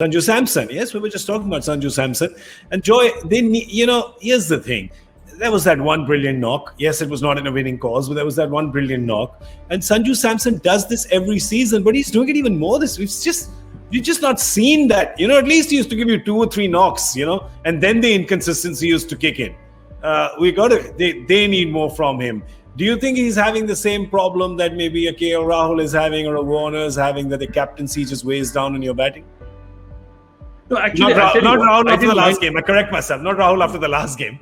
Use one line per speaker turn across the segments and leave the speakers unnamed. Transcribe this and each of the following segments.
Sanju Samson. Yes, we were just talking about Sanju Samson. And Joy, they need, here's the thing. There was that one brilliant knock. Yes, it was not in a winning cause, but there was that one brilliant knock. And Sanju Samson does this every season, but he's doing it even more this. We've just not seen that. At least he used to give you 2 or 3 knocks, and then the inconsistency used to kick in. They need more from him. Do you think he's having the same problem that maybe a KL Rahul is having or a Warner is having, that the captaincy just weighs down on your batting?
No, actually,
not Rahul after the last game. I correct myself. Not Rahul after the last game.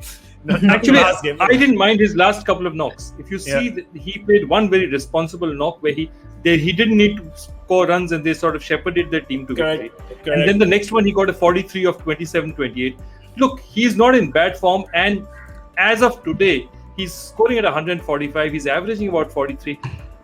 Actually, I didn't mind his last couple of knocks. If you see, that he played one very responsible knock where he didn't need to score runs and they sort of shepherded the team to victory. And then the next one, he got a 43 of 27-28. Look, he's not in bad form, and as of today, he's scoring at 145. He's averaging about 43.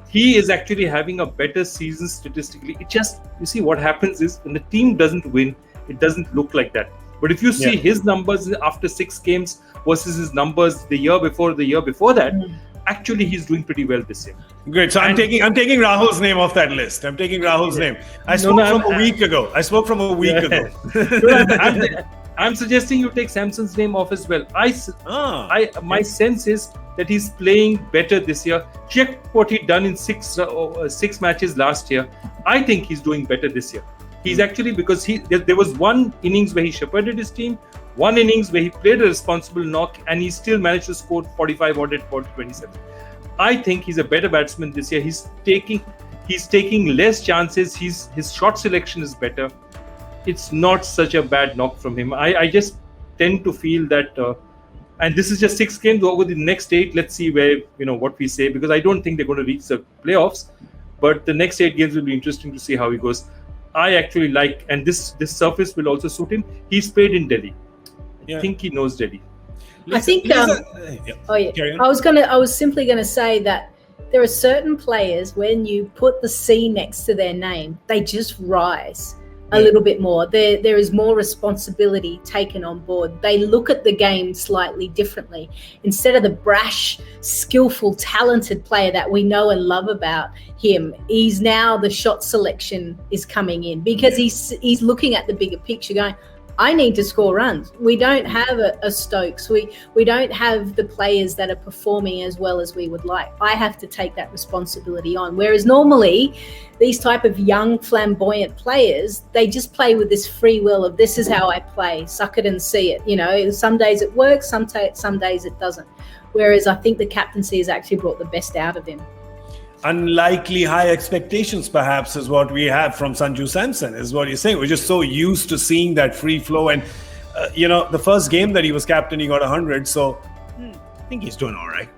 He is actually having a better season statistically. You see what happens is when the team doesn't win, it doesn't look like that. But if you see his numbers after 6 games versus his numbers the year before that, actually he's doing pretty well this year.
Great. So I'm taking Rahul's name off that list. I'm taking Rahul's name. I spoke from a week ago.
I'm suggesting you take Samson's name off as well. My sense is that he's playing better this year. Check what he'd done in 6 matches last year. I think he's doing better this year. He's actually, because there was one innings where he shepherded his team, one innings where he played a responsible knock, and he still managed to score 45 odd at 27. I think he's a better batsman this year. He's taking less chances. His shot selection is better. It's not such a bad knock from him. I just tend to feel that, and this is just 6 games. Over the next 8, let's see where what we say, because I don't think they're going to reach the playoffs. But the next 8 games will be interesting to see how he goes. I actually like, and this surface will also suit him. He's played in Delhi. I think he knows Delhi.
I think. I was simply going to say that there are certain players, when you put the C next to their name, they just rise a little bit more. There is more responsibility taken on board. They look at the game slightly differently. Instead of the brash, skillful, talented player that we know and love about him, he's now the shot selection is coming in, because he's looking at the bigger picture going, I need to score runs. We don't have a Stokes. We don't have the players that are performing as well as we would like. I have to take that responsibility on. Whereas normally these type of young, flamboyant players, they just play with this free will of, this is how I play, suck it and see it. Some days it works, some days it doesn't. Whereas I think the captaincy has actually brought the best out of him.
Unlikely high expectations, perhaps, is what we have from Sanju Samson, is what you're saying. We're just so used to seeing that free flow. And, the first game that he was captain, he got 100. So I think he's doing all right.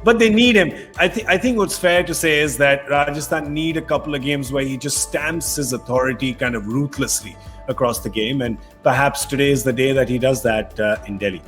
But they need him. I think what's fair to say is that Rajasthan need a couple of games where he just stamps his authority kind of ruthlessly across the game. And perhaps today is the day that he does that in Delhi.